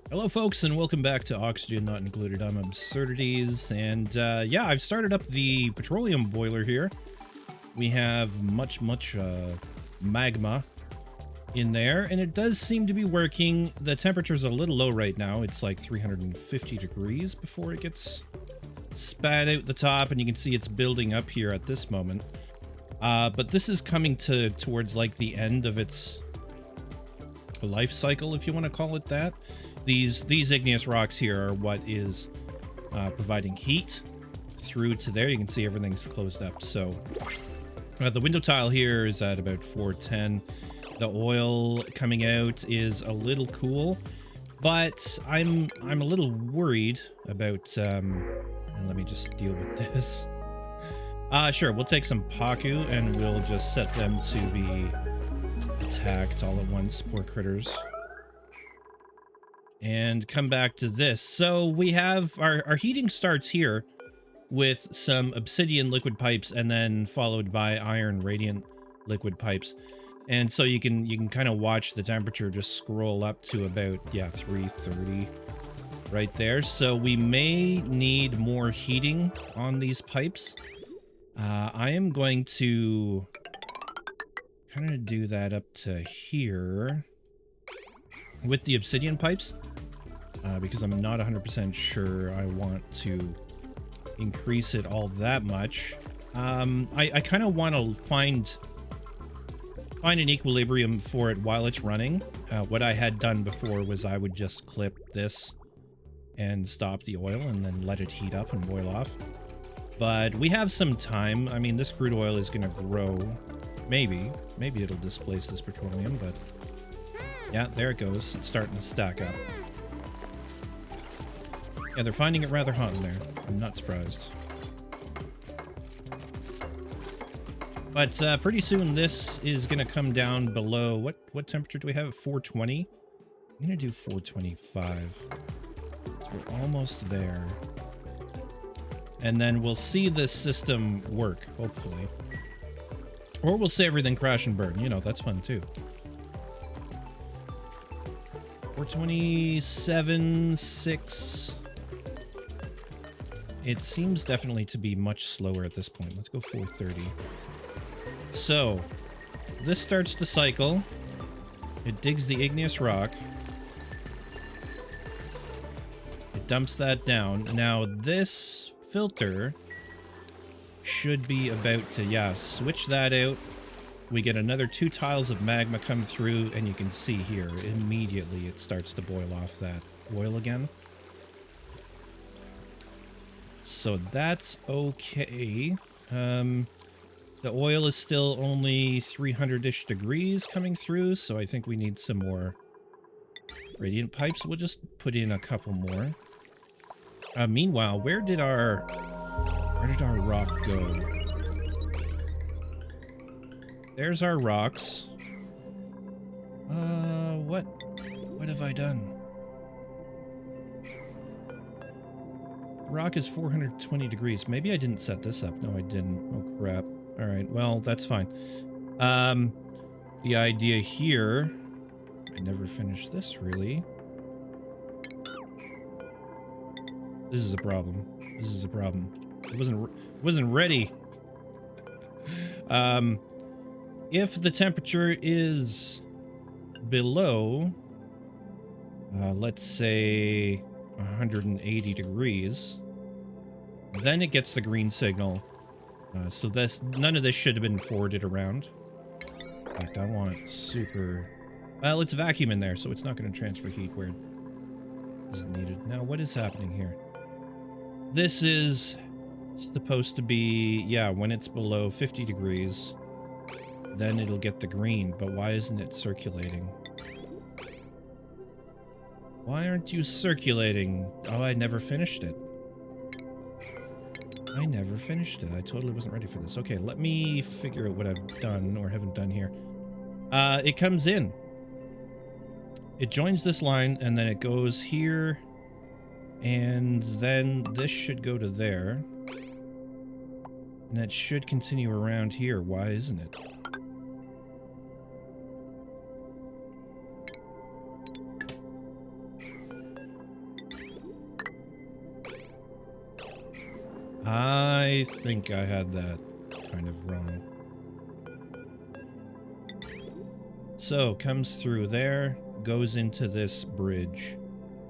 Hello folks, and welcome back to Oxygen Not Included. I'm 𝘊𝘁𝘄𝘂𝘃, and yeah, I've started up the petroleum boiler here. We have much magma in there, and it does seem to be working. The temperature's a little low right now. It's like 350 degrees before it gets spat out the top, and you can see it's building up here at this moment. But this is coming towards like the end of its life cycle, if you want to call it that. These igneous rocks here are what is providing heat through to there. You can see everything's closed up. So the window tile here is at about 410. The oil coming out is a little cool, but I'm a little worried about. Let me just deal with this. Sure, we'll take some Paku and we'll just set them to be attacked all at once. Poor critters. And come back to this. So we have our heating starts here with some obsidian liquid pipes and then followed by iron radiant liquid pipes. And so you can kind of watch the temperature just scroll up to about 330 right there. So we may need more heating on these pipes. I am going to kind of do that up to here with the obsidian pipes, because I'm not 100% sure I want to increase it all that much. I kind of want to find an equilibrium for it while it's running. What I had done before was I would just clip this and stop the oil and then let it heat up and boil off. But we have some time. I mean, this crude oil is going to grow. Maybe it'll displace this petroleum, but yeah, there it goes. It's starting to stack up. Yeah, they're finding it rather hot in there. I'm not surprised. But pretty soon this is going to come down below. What temperature do we have at 420? I'm going to do 425. So we're almost there. And then we'll see this system work, hopefully. Or we'll see everything crash and burn. You know, that's fun too. 427.6. It seems definitely to be much slower at this point. Let's go 430. So, this starts to cycle. It digs the igneous rock. It dumps that down. Now, this filter should be about to, switch that out. We get another 2 tiles of magma come through, and you can see here, immediately it starts to boil off that oil again. So that's okay. The oil is still only 300-ish degrees coming through, so I think we need some more radiant pipes. We'll just put in a couple more. Meanwhile, where did our rock go? There's our rocks. What have I done? Rock is 420 degrees. Maybe I didn't set this up. No, I didn't. Oh, crap. All right, well, that's fine. The idea here... I never finished this, really. This is a problem. This is a problem. It wasn't ready. If the temperature is below, let's say 180 degrees, then it gets the green signal. So none of this should have been forwarded around. In fact, I want it super... Well, it's vacuum in there, so it's not going to transfer heat where it isn't needed. Now, what is happening here? This is supposed to be, when it's below 50 degrees, then it'll get the green, but why isn't it circulating? Why aren't you circulating? Oh, I never finished it. I never finished it. I totally wasn't ready for this. Okay, let me figure out what I've done or haven't done here. It comes in. It joins this line, and then it goes here, and then this should go to there. And that should continue around here. Why isn't it? I think I had that kind of wrong. So, comes through there, goes into this bridge,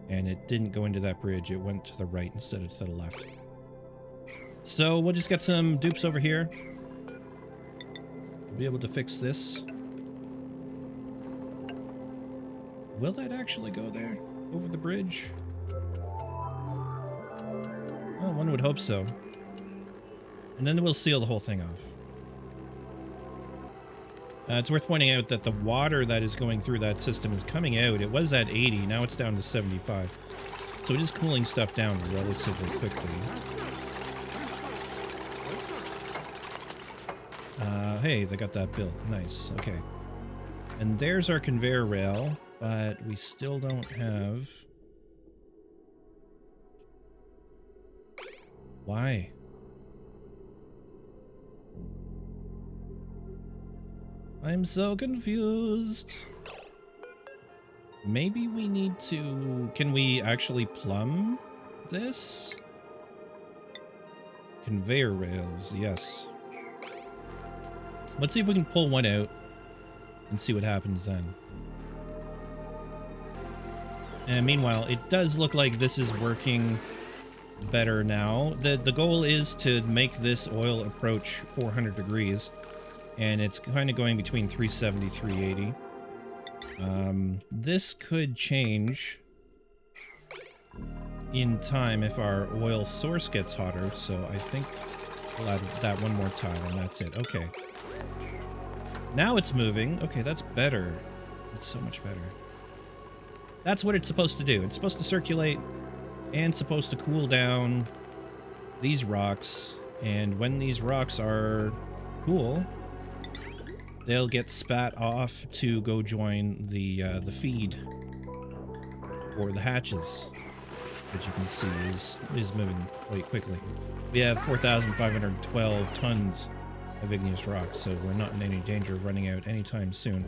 and it didn't go into that bridge, it went to the right instead of to the left. So, we'll just get some dupes over here. We'll be able to fix this. Will that actually go there? Over the bridge? Well, one would hope so. And then we'll seal the whole thing off. It's worth pointing out that the water that is going through that system is coming out. It was at 80, now it's down to 75. So it is cooling stuff down relatively quickly. Hey, they got that built. Nice, okay. And there's our conveyor rail, but we still don't have... Why? I'm so confused. Maybe we need to... Can we actually plumb this? Conveyor rails, yes. Let's see if we can pull one out and see what happens then. And meanwhile, it does look like this is working better now. The goal is to make this oil approach 400 degrees. And it's kind of going between 370, 380. This could change in time if our oil source gets hotter. So I think we'll add that one more tile and that's it. Okay. Now it's moving. Okay, that's better. It's so much better. That's what it's supposed to do. It's supposed to circulate and supposed to cool down these rocks. And when these rocks are cool, they'll get spat off to go join the feed, or the hatches, which you can see is moving quite quickly. We have 4,512 tons of igneous rock, so we're not in any danger of running out anytime soon.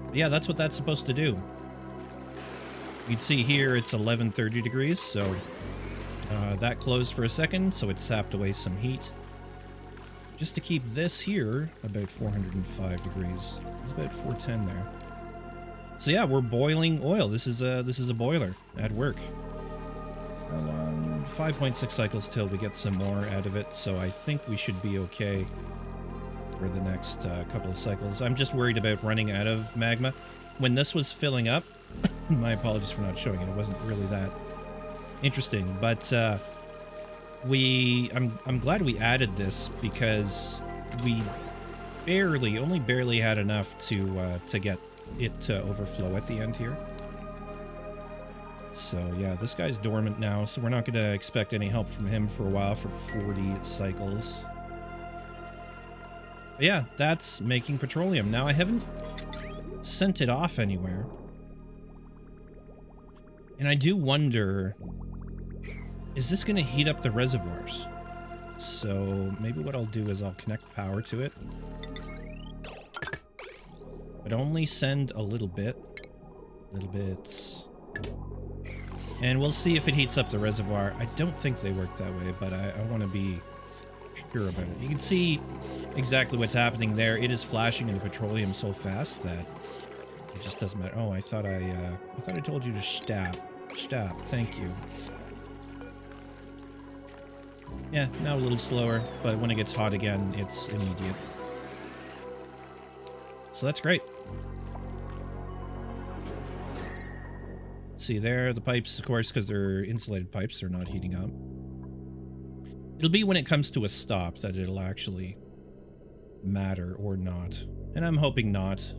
But yeah, that's what that's supposed to do. You'd see here it's 1130 degrees, so that closed for a second, so it sapped away some heat. Just to keep this here about 405 degrees. It's about 410 there. So yeah, we're boiling oil. This is a boiler at work. 5.6 cycles till we get some more out of it, so I think we should be okay for the next couple of cycles. I'm just worried about running out of magma. When this was filling up, my apologies for not showing it. It wasn't really that interesting, but I'm glad we added this because we only barely had enough to get it to overflow at the end here. So yeah, this guy's dormant now, so we're not going to expect any help from him for a while, for 40 cycles. But yeah, that's making petroleum. Now I haven't sent it off anywhere. And I do wonder, is this going to heat up the reservoirs? So maybe what I'll do is I'll connect power to it. But only send a little bit. Little bits. And we'll see if it heats up the reservoir. I don't think they work that way, but I want to be sure about it. You can see exactly what's happening there. It is flashing in the petroleum so fast that it just doesn't matter. Oh, I thought I told you to stop. Stop. Thank you. Yeah, now a little slower, but when it gets hot again, it's immediate. So that's great. See there, the pipes, of course, because they're insulated pipes, they're not heating up. It'll be when it comes to a stop that it'll actually matter or not. And I'm hoping not.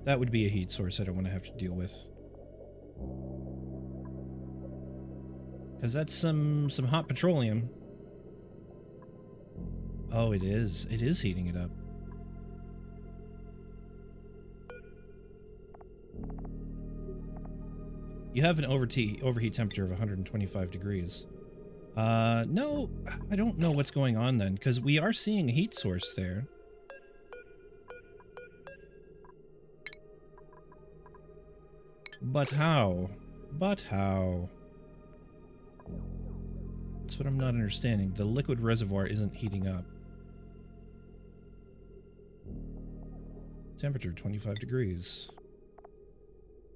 That would be a heat source I don't want to have to deal with. Because that's some hot petroleum. Oh, it is. It is heating it up. You have an overheat temperature of 125 degrees. No, I don't know what's going on then, because we are seeing a heat source there. But how? But how? That's what I'm not understanding. The liquid reservoir isn't heating up. Temperature 25 degrees.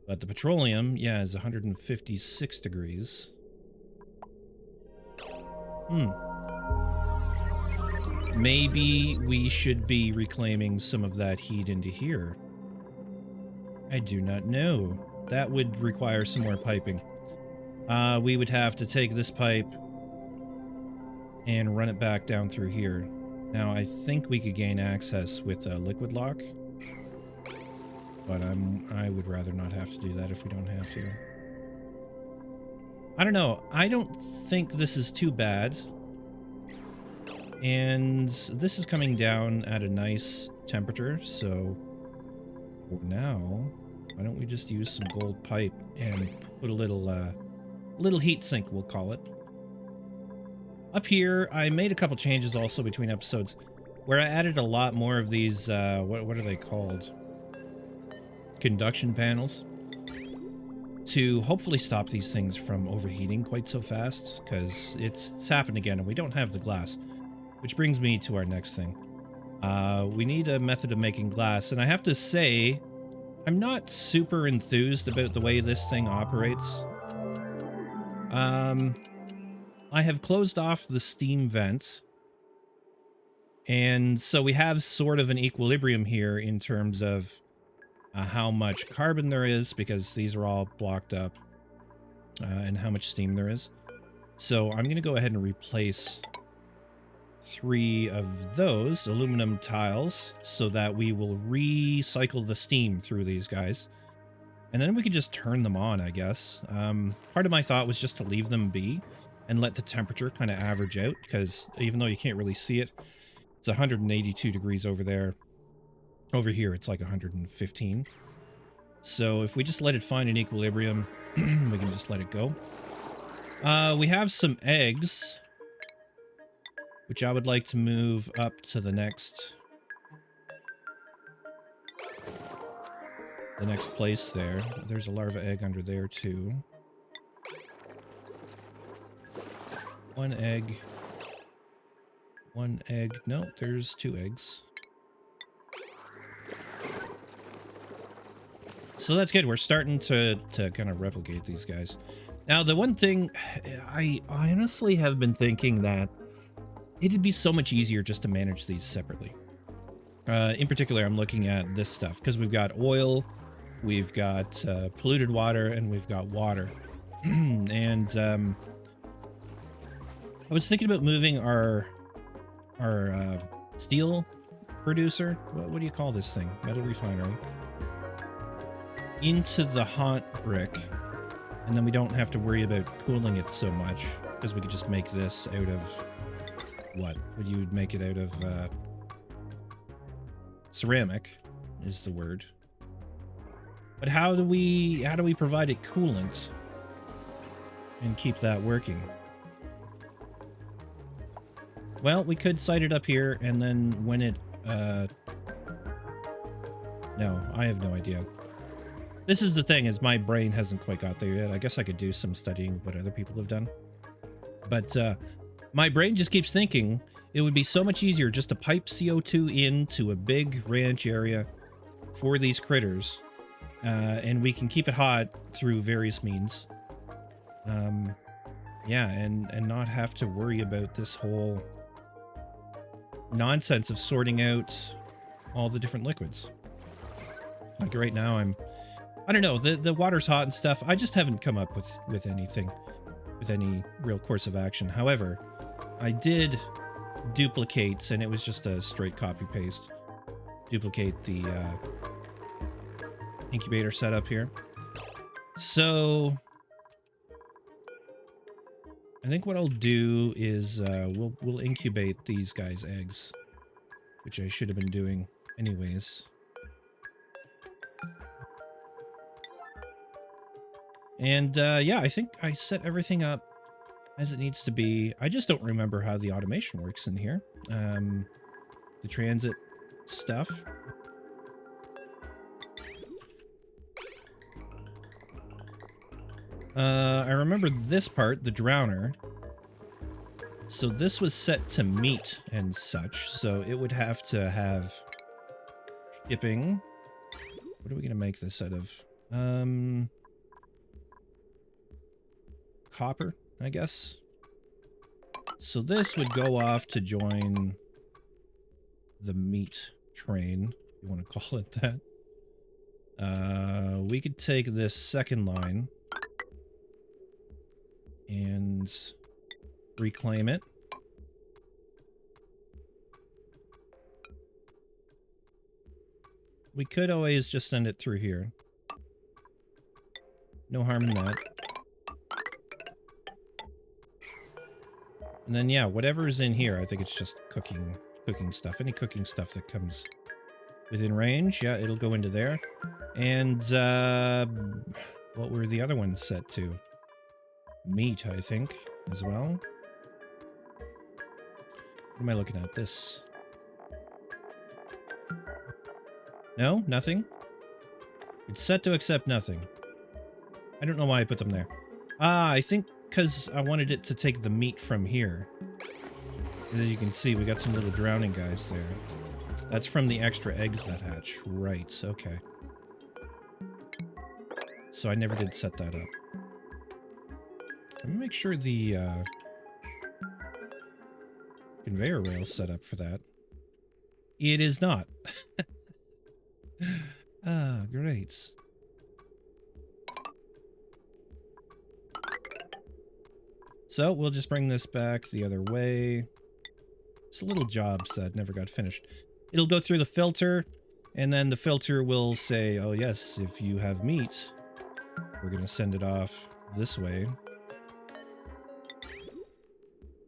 But the petroleum, yeah, is 156 degrees. Maybe we should be reclaiming some of that heat into here. I do not know. That would require some more piping. We would have to take this pipe and run it back down through here. Now, I think we could gain access with a liquid lock, but I would rather not have to do that if we don't have to. I don't know. I don't think this is too bad. And this is coming down at a nice temperature, so for now, why don't we just use some gold pipe and put a little heat sink, we'll call it. Up here, I made a couple changes also between episodes, where I added a lot more of these, what are they called? Conduction panels, to hopefully stop these things from overheating quite so fast, because it's happened again and we don't have the glass. Which brings me to our next thing. We need a method of making glass, and I have to say, I'm not super enthused about the way this thing operates. I have closed off the steam vent, and so we have sort of an equilibrium here in terms of how much carbon there is, because these are all blocked up, and how much steam there is. So I'm going to go ahead and replace 3 of those aluminum tiles so that we will recycle the steam through these guys. And then we could just turn them on, I guess. Part of my thought was just to leave them be and let the temperature kind of average out, because even though you can't really see it, it's 182 degrees over there. Over here, it's like 115. So if we just let it find an equilibrium, we can just let it go. We have some eggs, which I would like to move up to the next place there. There's a larva egg under there too. 1 egg. 1 egg. No, there's 2 eggs. So that's good. We're starting to kind of replicate these guys. Now, the one thing I honestly have been thinking that it'd be so much easier just to manage these separately. In particular, I'm looking at this stuff because we've got oil, we've got polluted water, and we've got water. And I was thinking about moving our steel producer. What do you call this thing? Metal refinery. Into the hot brick, and then we don't have to worry about cooling it so much because we could just make this out of what you would make it out of. Ceramic is the word. But how do we provide it coolant and keep that working? Well, we could site it up here, and then when it no, I have no idea. This is the thing, is my brain hasn't quite got there yet. I guess I could do some studying of what other people have done. But my brain just keeps thinking it would be so much easier just to pipe CO2 into a big ranch area for these critters. And we can keep it hot through various means. Yeah, and not have to worry about this whole nonsense of sorting out all the different liquids. Like right now, I don't know, the water's hot and stuff. I just haven't come up with anything, with any real course of action. However, I did duplicate, and it was just a straight copy paste, duplicate the incubator setup here. So I think what I'll do is we'll incubate these guys' eggs, which I should have been doing anyways. And yeah, I think I set everything up as it needs to be. I just don't remember how the automation works in here. The transit stuff. I remember this part, the drowner. So this was set to meat and such, so it would have to have shipping. What are we going to make this out of? Copper, I guess. So this would go off to join the meat train, if you want to call it that. We could take this second line and reclaim it. We could always just send it through here. No harm in that. And then, yeah, whatever is in here, I think it's just cooking stuff. Any cooking stuff that comes within range, yeah, it'll go into there. And, what were the other ones set to? Meat, I think, as well. What am I looking at? This. No? Nothing? It's set to accept nothing. I don't know why I put them there. Ah, I think because I wanted it to take the meat from here. And as you can see, we got some little drowning guys there. That's from the extra eggs that hatch. Right, okay. So I never did set that up. Let me make sure the conveyor rail's set up for that. It is not. Ah, great. So we'll just bring this back the other way. It's little jobs that never got finished. It'll go through the filter, and then the filter will say, oh yes, if you have meat, we're going to send it off this way.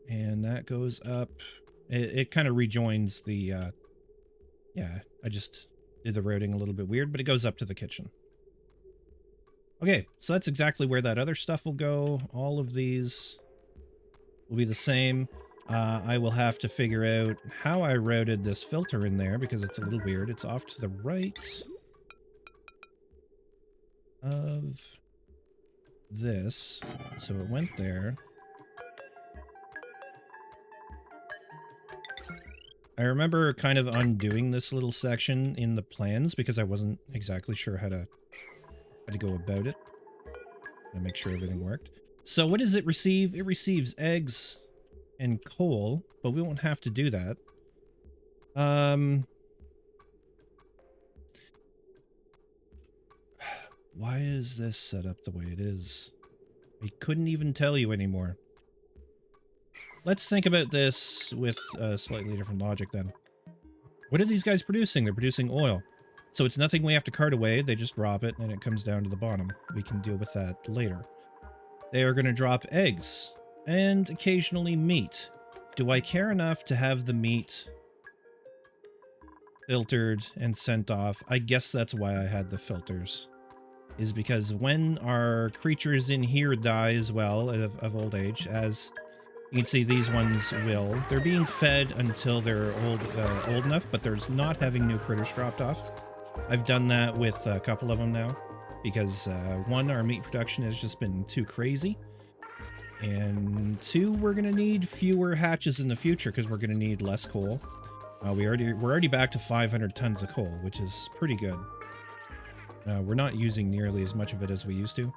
And that goes up. It kind of rejoins the, yeah, I just did the routing a little bit weird, but it goes up to the kitchen. Okay, so that's exactly where that other stuff will go. All of these will be the same. I will have to figure out how I routed this filter in there because it's a little weird. It's off to the right of this. So it went there. I remember kind of undoing this little section in the plans because I wasn't exactly sure how to go about it. To make sure everything worked. So what does it receive? It receives eggs and coal, but we won't have to do that. Why is this set up the way it is? I couldn't even tell you anymore. Let's think about this with a slightly different logic then. What are these guys producing? They're producing oil. So it's nothing we have to cart away. They just drop it and it comes down to the bottom. We can deal with that later. They are going to drop eggs and occasionally meat. Do I care enough to have the meat filtered and sent off? I guess that's why I had the filters. Is because when our creatures in here die as well of old age, as you can see these ones will, they're being fed until they're old enough, but there's not having new critters dropped off. I've done that with a couple of them now because one, our meat production has just been too crazy. And two, we're going to need fewer hatches in the future because we're going to need less coal. We're already back to 500 tons of coal, which is pretty good. We're not using nearly as much of it as we used to. You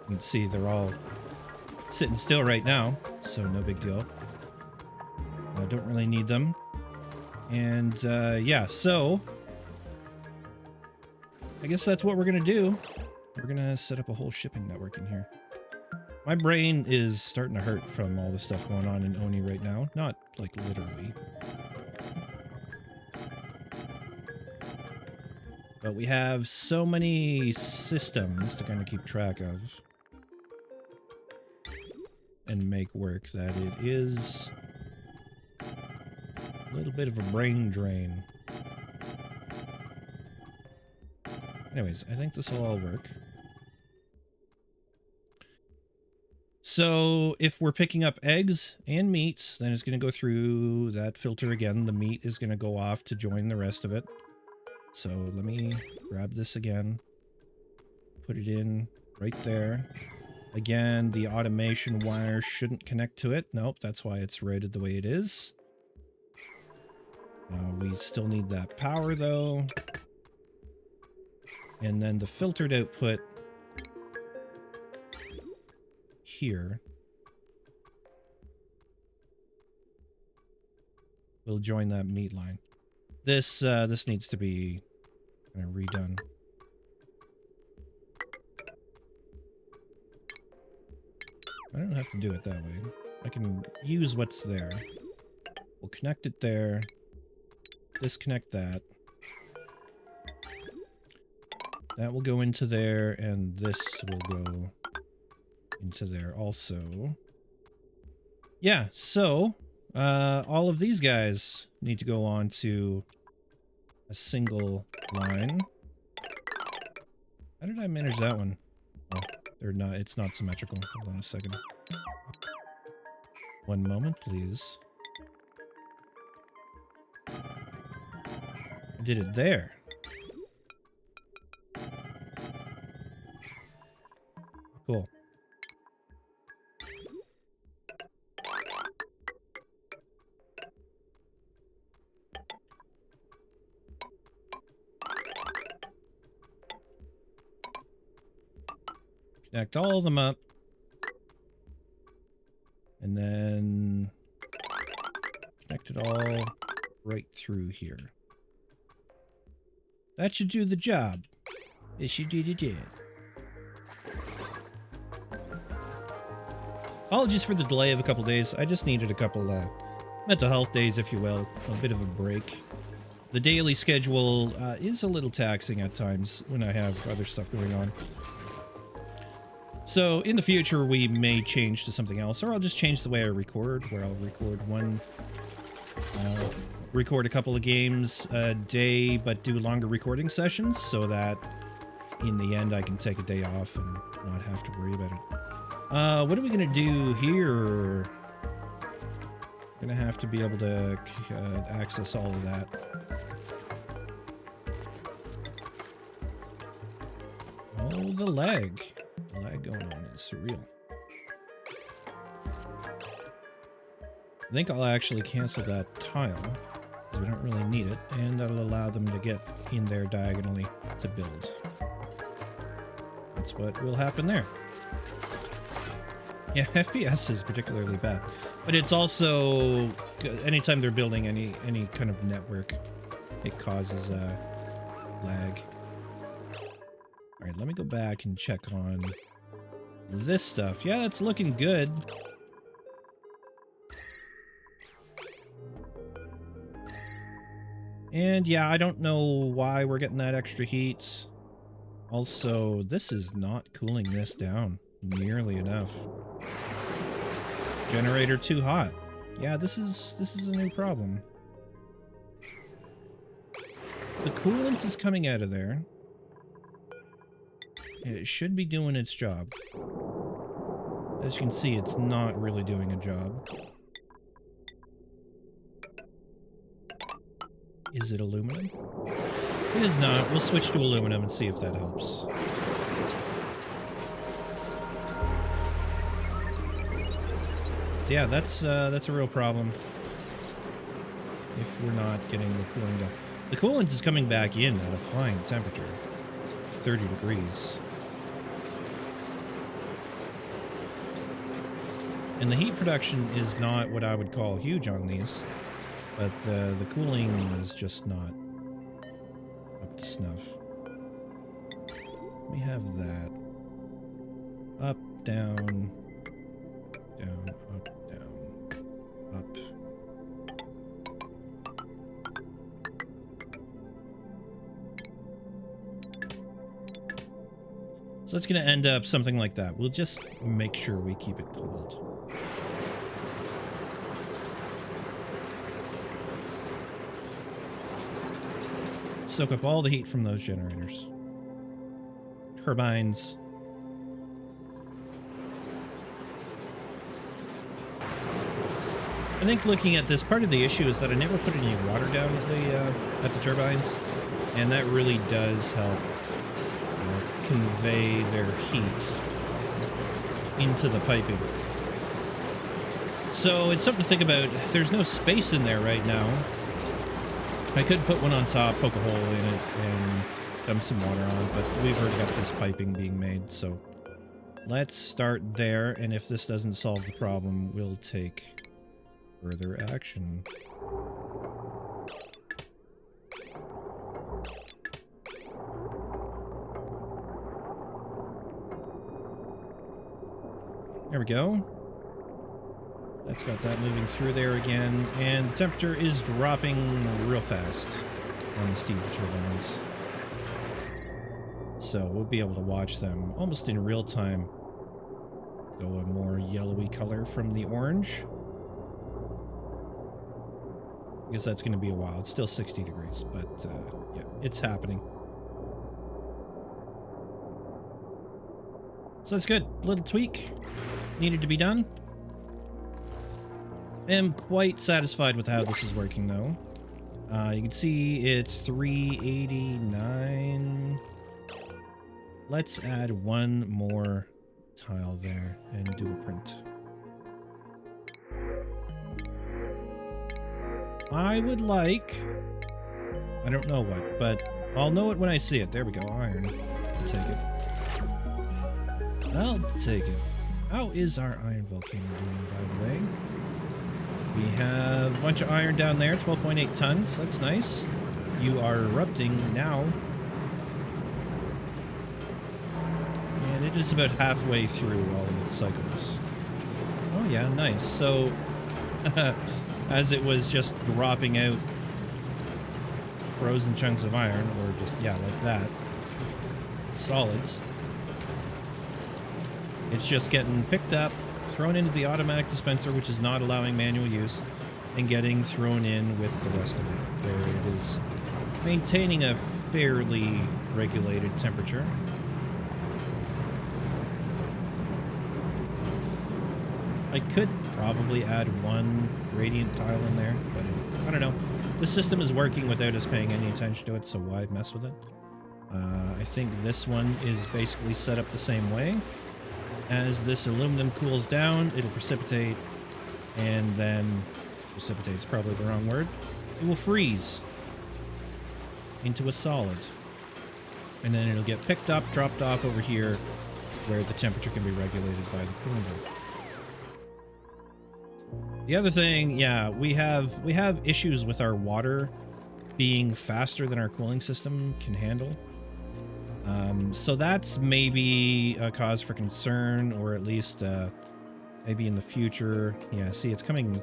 can see they're all sitting still right now, so no big deal. Don't really need them. And yeah, so I guess that's what we're going to do. We're going to set up a whole shipping network in here. My brain is starting to hurt from all the stuff going on in Oni right now. Not, like, literally. But we have so many systems to kind of keep track of and make work that it is a little bit of a brain drain. Anyways, I think this will all work. So if we're picking up eggs and meat, then it's going to go through that filter again. The meat is going to go off to join the rest of it. So let me grab this again, put it in right there. Again, the automation wire shouldn't connect to it. Nope, that's why it's rated the way it is. We still need that power though. And then the filtered output here will join that meat line. This needs to be redone. I don't have to do it that way. I can use what's there. We'll connect it there. Disconnect that. That will go into there, and this will go into there also. Yeah, so all of these guys need to go on to a single line. How did I manage that one? Oh, they're not, it's not symmetrical. Hold on a second. One moment, please. I did it there. Cool. Connect all of them up. And then connect it all right through here. That should do the job. It should do the job. Apologies for the delay of a couple days. I just needed a couple mental health days, if you will. A bit of a break. The daily schedule is a little taxing at times when I have other stuff going on. So in the future, we may change to something else, or I'll just change the way I record, where I'll record a couple of games a day, but do longer recording sessions so that in the end I can take a day off and not have to worry about it. What are we going to do here? We're going to have to be able to access all of that. Oh, the lag. The lag going on is surreal. I think I'll actually cancel that tile, because we don't really need it, and that'll allow them to get in there diagonally to build. That's what will happen there. Yeah, FPS is particularly bad, but it's also anytime they're building any kind of network, it causes lag. All right, let me go back and check on this stuff. Yeah, it's looking good. And yeah, I don't know why we're getting that extra heat. Also, this is not cooling this down nearly enough. Generator too hot. Yeah, this is a new problem. The coolant is coming out of there. It should be doing its job. As you can see, it's not really doing a job. Is it aluminum? It is not. We'll switch to aluminum and see if that helps. Yeah, that's a real problem. If we're not getting the cooling down. The coolant is coming back in at a fine temperature. 30 degrees. And the heat production is not what I would call huge on these, but the cooling is just not up to snuff. We have that. Up, down, down, up, down, up. So it's going to end up something like that. We'll just make sure we keep it cold. Soak up all the heat from those generators. Turbines. I think looking at this, part of the issue is that I never put any water down at the turbines, and that really does help convey their heat. into the piping. So it's something to think about. There's no space in there right now. I could put one on top, poke a hole in it, and dump some water on, but we've already got this piping being made, so let's start there, and if this doesn't solve the problem, we'll take further action. There we go. That's got that moving through there again, and the temperature is dropping real fast on the steam turbines. So we'll be able to watch them almost in real time go a more yellowy color from the orange. I guess that's going to be a while. It's still 60 degrees, but yeah, it's happening. So that's good. A little tweak needed to be done. I am quite satisfied with how this is working, though. You can see it's 389. Let's add one more tile there and do a print. I would like... I don't know what, but I'll know it when I see it. There we go, iron. I'll take it. I'll take it. How is our iron volcano doing, by the way? We have a bunch of iron down there, 12.8 tons. That's nice. You are erupting now. And it is about halfway through all of its cycles. Oh yeah, nice. So, as it was just dropping out frozen chunks of iron, or just, yeah, like that, solids, it's just getting picked up, thrown into the automatic dispenser, which is not allowing manual use, and getting thrown in with the rest of it, where it is maintaining a fairly regulated temperature. I could probably add one radiant tile in there, but I don't know. The system is working without us paying any attention to it, so why mess with it? I think this one is basically set up the same way. As this aluminum cools down, it'll precipitate, and then precipitate's probably the wrong word. It will freeze into a solid, and then it'll get picked up, dropped off over here, where the temperature can be regulated by the cooling group. The other thing, yeah, we have issues with our water being faster than our cooling system can handle. So that's maybe a cause for concern, or at least maybe in the future. Yeah, see, it's coming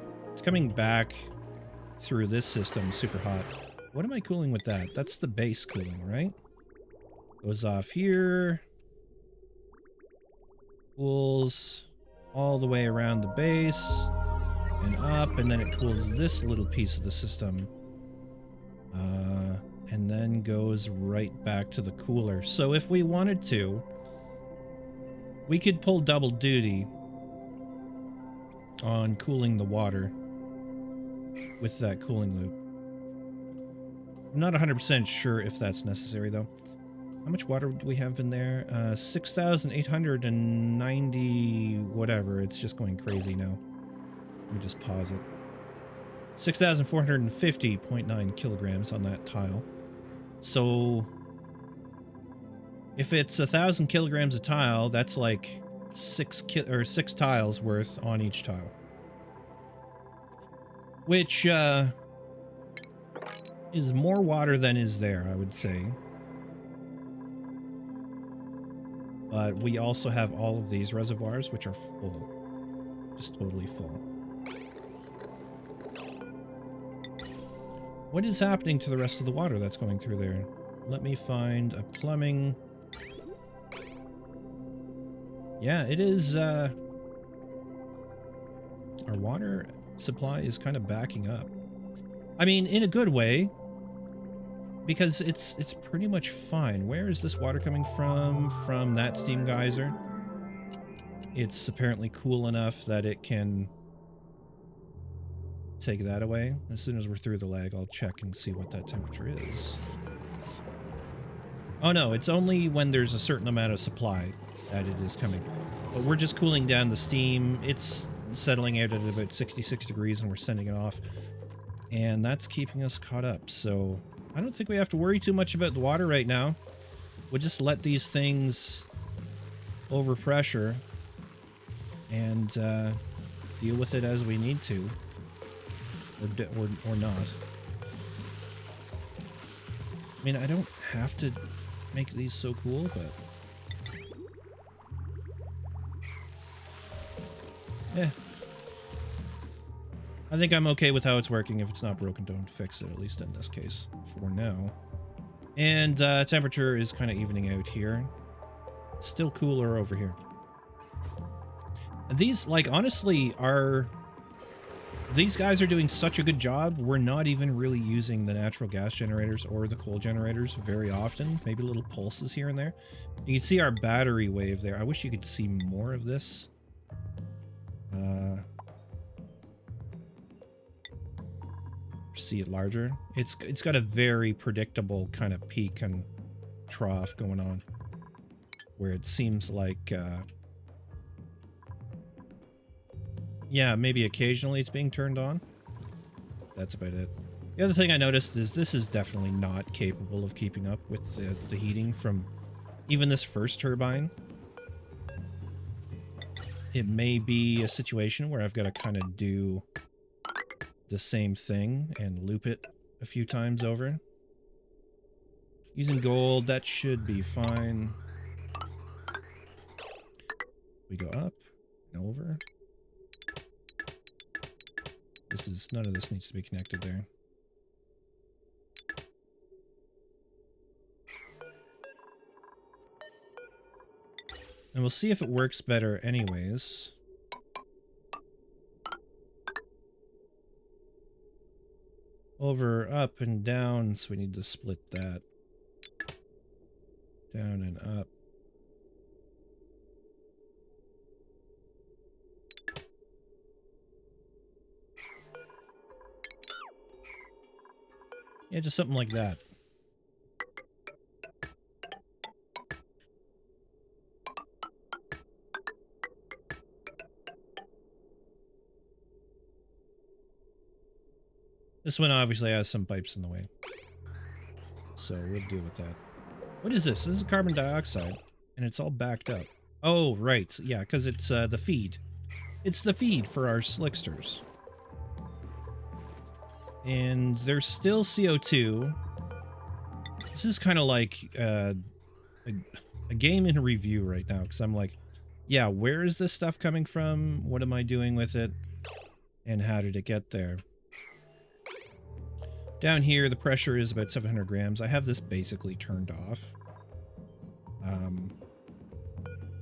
back through this system super hot. What am I cooling with that? That's the base cooling, right? Goes off here, cools all the way around the base and up, and then it cools this little piece of the system. And then goes right back to the cooler. So if we wanted to, we could pull double duty on cooling the water with that cooling loop. I'm not 100% sure if that's necessary, though. How much water do we have in there? 6,890 whatever. It's just going crazy now. Let me just pause it. 6,450.9 kilograms on that tile. So if it's 1,000 kilograms a tile, that's like 6 tiles worth on each tile, which is more water than is there, I would say. But we also have all of these reservoirs, which are full, just totally full. What is happening to the rest of the water that's going through there? Let me find a plumbing. Yeah, it is, our water supply is kind of backing up. I mean, in a good way, because it's pretty much fine. Where is this water coming from? From that steam geyser. It's apparently cool enough that it can take that away. As soon as we're through the lag, I'll check and see what that temperature is. Oh no, it's only when there's a certain amount of supply. that it is coming. But we're just cooling down the steam. It's settling out at about 66 degrees and we're sending it off. And that's keeping us caught up. So I don't think we have to worry too much about the water right now. We'll just let these things overpressure and deal with it as we need to. Or not. I mean, I don't have to make these so cool, but... yeah. I think I'm okay with how it's working. If it's not broken, don't fix it, at least in this case, for now. And temperature is kind of evening out here. Still cooler over here. And these, like, honestly, are... these guys are doing such a good job. We're not even really using the natural gas generators or the coal generators very often. Maybe little pulses here and there. You can see our battery wave there. I wish you could see more of this. See it larger. It's got a very predictable kind of peak and trough going on, where it seems like yeah, maybe occasionally it's being turned on. That's about it. The other thing I noticed is this is definitely not capable of keeping up with the heating from even this first turbine. It may be a situation where I've got to kind of do the same thing and loop it a few times over. Using gold, that should be fine. We go up and over. None of this needs to be connected there. And we'll see if it works better anyways. Over, up, and down, so we need to split that. Down and up. Yeah, just something like that. This one obviously has some pipes in the way, so we'll deal with that. What is this? This is carbon dioxide, and it's all backed up. Oh, right. Yeah, because it's the feed. It's the feed for our slicksters. And there's still CO2. This is kind of like a game in review right now, because I'm like, yeah, where is this stuff coming from? What am I doing with it? And how did it get there? Down here, the pressure is about 700 grams. I have this basically turned off.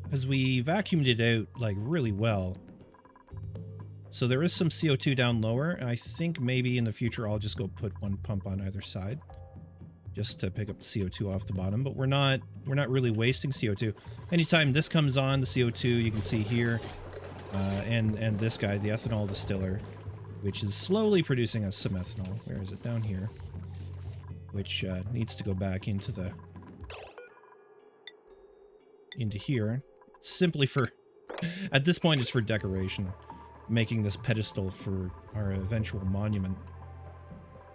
Because we vacuumed it out, like, really well. So there is some CO2 down lower. I think maybe in the future I'll just go put one pump on either side, just to pick up the CO2 off the bottom. But we're not really wasting CO2. Anytime this comes on, the CO2 you can see here, and this guy, the ethanol distiller, which is slowly producing us some ethanol. Where is it? Down here. Which needs to go back into here. Simply for, at this point it's for decoration. Making this pedestal for our eventual monument.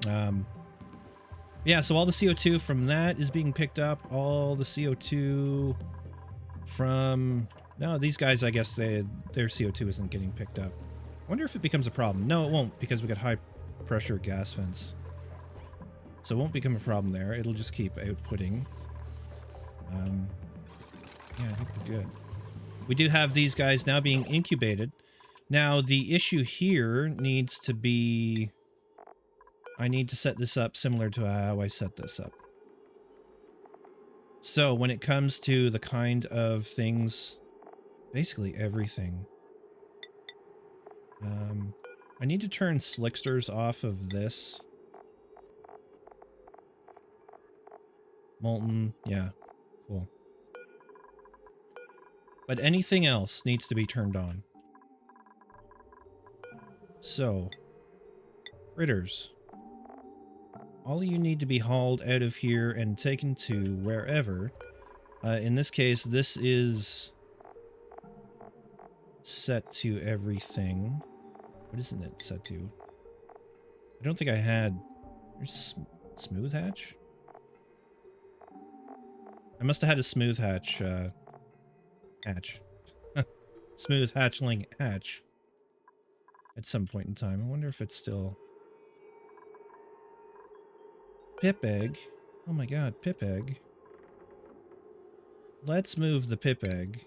Yeah, so all the CO2 from that is being picked up. All the CO2 from... no, these guys, I guess their CO2 isn't getting picked up. I wonder if it becomes a problem. No, it won't, because we got high pressure gas vents. So it won't become a problem there. It'll just keep outputting. Yeah, I think we're good. We do have these guys now being incubated. Now, the issue here needs to be... I need to set this up similar to how I set this up. So, when it comes to the kind of things... basically everything... I need to turn slicksters off of this. Molten, yeah, cool. But anything else needs to be turned on. So, critters. All of you need to be hauled out of here and taken to wherever. In this case, this is set to everything. What isn't it set to? I don't think I had... There's smooth hatch? I must have had a smooth hatch, hatch. Smooth hatchling hatch. At some point in time. I wonder if it's still... Pip egg. Oh my god, pip egg. Let's move the pip egg.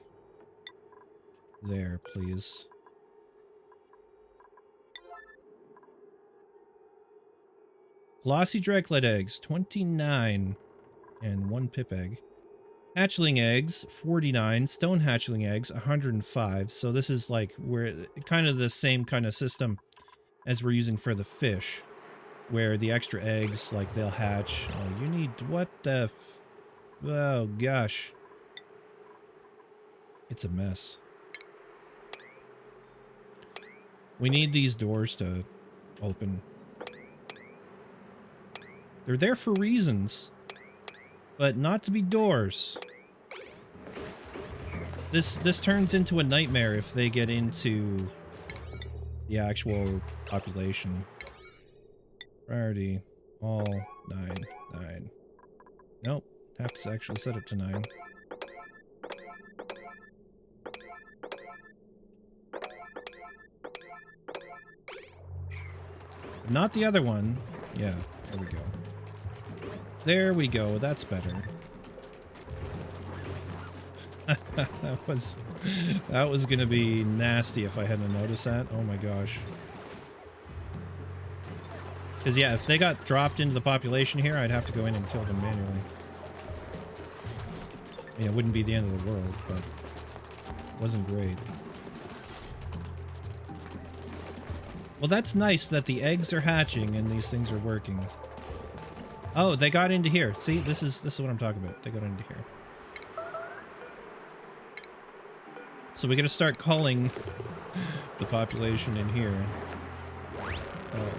There, please. Glossy draglet eggs, 29. And 1 pip egg. Hatchling eggs, 49. Stone hatchling eggs, 105. So this is like, we're kind of the same kind of system as we're using for the fish. Where the extra eggs, like, they'll hatch. Oh, you need... What the... Oh, gosh. It's a mess. We need these doors to open. They're there for reasons, but not to be doors. This turns into a nightmare if they get into the actual population. Priority, all 9, 9. Nope, have to actually set it to 9. Not the other one. Yeah, there we go. There we go, that's better. that was gonna be nasty if I hadn't noticed that. Oh my gosh. Because yeah, if they got dropped into the population here, I'd have to go in and kill them manually. I mean, it wouldn't be the end of the world, but it wasn't great. Well, that's nice that the eggs are hatching and these things are working. Oh, they got into here. See, this is what I'm talking about. They got into here. So we gotta start culling the population in here. Oh man.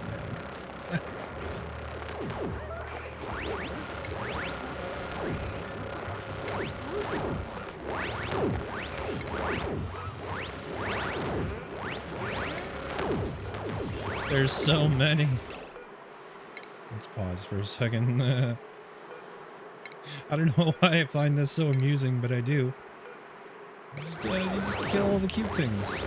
There's so many. Let's pause for a second. I don't know why I find this so amusing, but I do. You just kill all the cute things.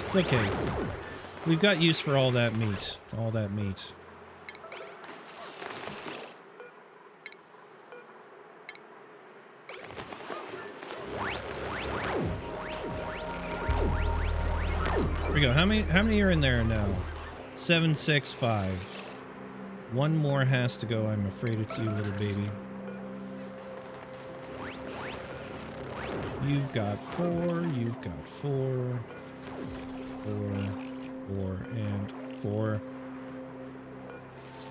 It's okay. We've got use for all that meat. All that meat. Here we go. How many are in there now? 7, 6, 5. One more has to go. I'm afraid it's you, little baby. You've got 4. You've got 4. 4. 4 and 4.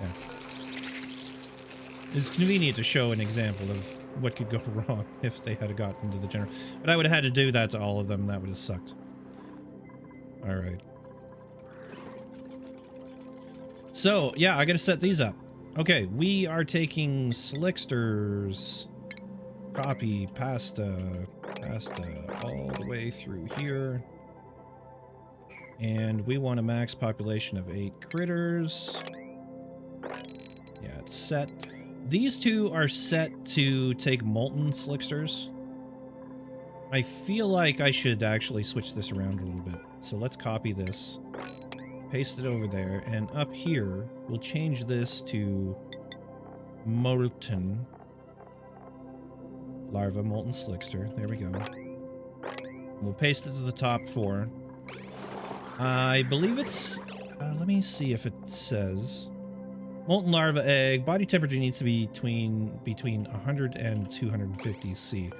Yeah. It's convenient to show an example of what could go wrong if they had gotten into the general. But I would have had to do that to all of them. That would have sucked. All right. So, yeah, I gotta set these up. Okay, we are taking Slicksters. Copy pasta all the way through here. And we want a max population of 8 critters. Yeah, it's set. These two are set to take molten Slicksters. I feel like I should actually switch this around a little bit. So let's copy this. Paste it over there, and up here, we'll change this to molten larva, molten slickster. There we go. We'll paste it to the top 4. I believe it's... let me see if it says... Molten larva egg. Body temperature needs to be between 100 and 250 C.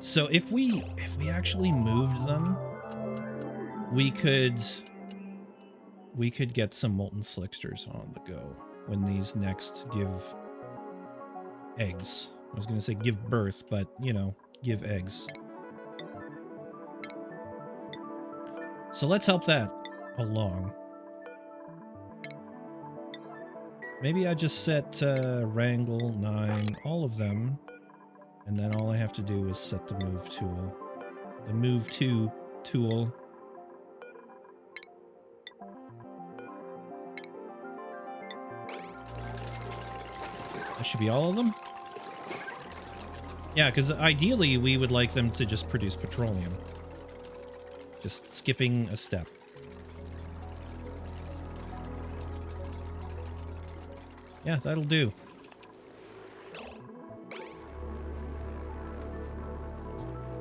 So if we actually moved them, we could get some molten slicksters on the go when these next give eggs. I was gonna say give birth, but you know, give eggs. So let's help that along. Maybe I just set wrangle 9, all of them, and then all I have to do is set the move tool. The move to tool. That should be all of them? Yeah, because ideally we would like them to just produce petroleum. Just skipping a step. Yeah, that'll do.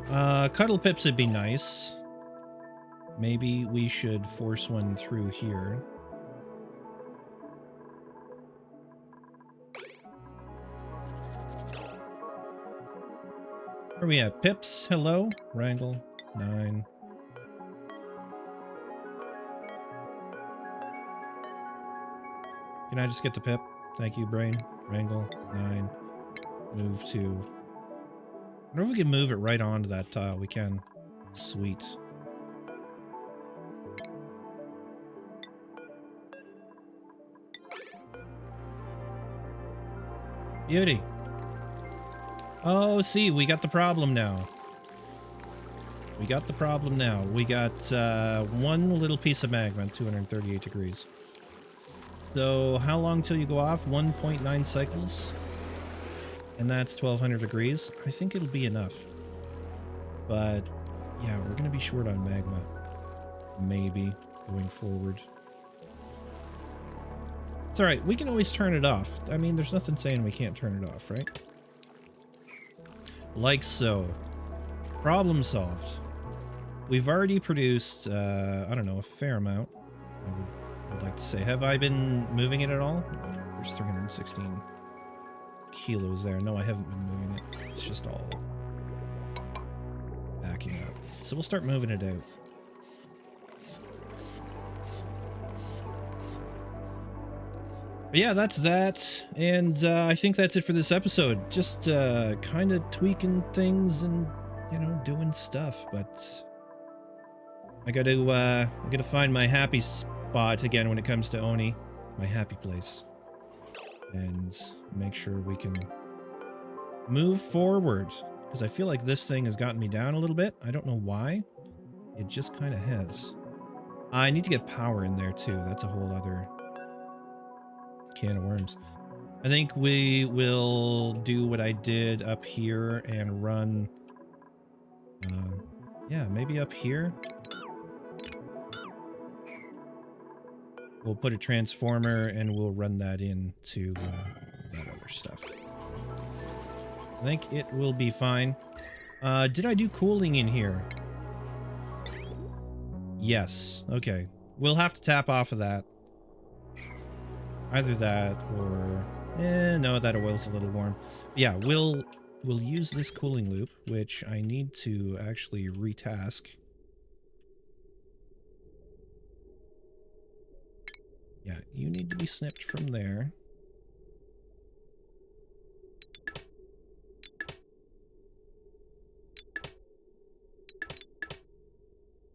𝘊𝘵𝘮𝗪𝘮 would be nice. Maybe we should force one through here. Where are we at? Pips, hello. Wrangle 9. Can I just get the pip? Thank you, brain. Wrangle 9. Move 2. I wonder if we can move it right onto that tile. We can. Sweet. Beauty. Oh, see, we got the problem now. We got the problem now. We got one little piece of magma at 238 degrees. So how long till you go off? 1.9 cycles. And that's 1200 degrees. I think it'll be enough. But yeah, we're going to be short on magma. Maybe going forward. It's all right. We can always turn it off. I mean, there's nothing saying we can't turn it off, right? Like so. Problem solved. We've already produced, I don't know, a fair amount. I would like to say. Have I been moving it at all? There's 316 kilos there. No, I haven't been moving it. It's just all backing up. So we'll start moving it out. But yeah, that's that. And I think that's it for this episode. Just kind of tweaking things and, you know, doing stuff. But I gotta find my happy spot again when it comes to 𝘊𝘰𝘰𝘳𝘏, my happy place. And make sure we can move forward. Because I feel like this thing has gotten me down a little bit. I don't know why. It just kind of has. I need to get power in there too. That's a whole other can of worms. I think we will do what I did up here and run. Yeah, maybe up here. We'll put a transformer and we'll run that into that other stuff. I think it will be fine. Did I do cooling in here? Yes. Okay. We'll have to tap off of that. Either that or... no, that oil's a little warm. Yeah, we'll use this cooling loop, which I need to actually retask. Yeah, you need to be snipped from there.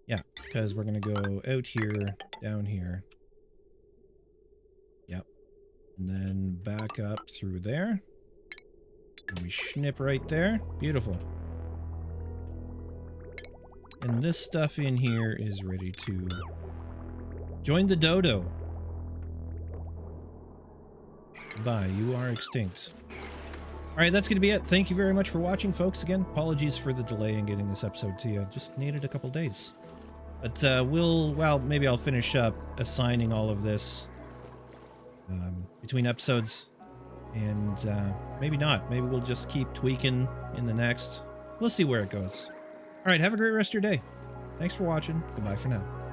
Yeah, because we're going to go out here, down here. Yep. And then back up through there. And we snip right there. Beautiful. And this stuff in here is ready to join the dodo. Bye, you are extinct. Alright, that's going to be it. Thank you very much for watching, folks. Again, apologies for the delay in getting this episode to you. Just needed a couple days. But well, maybe I'll finish up assigning all of this between episodes. And maybe not. Maybe we'll just keep tweaking in the next. We'll see where it goes. Alright, have a great rest of your day. Thanks for watching. Goodbye for now.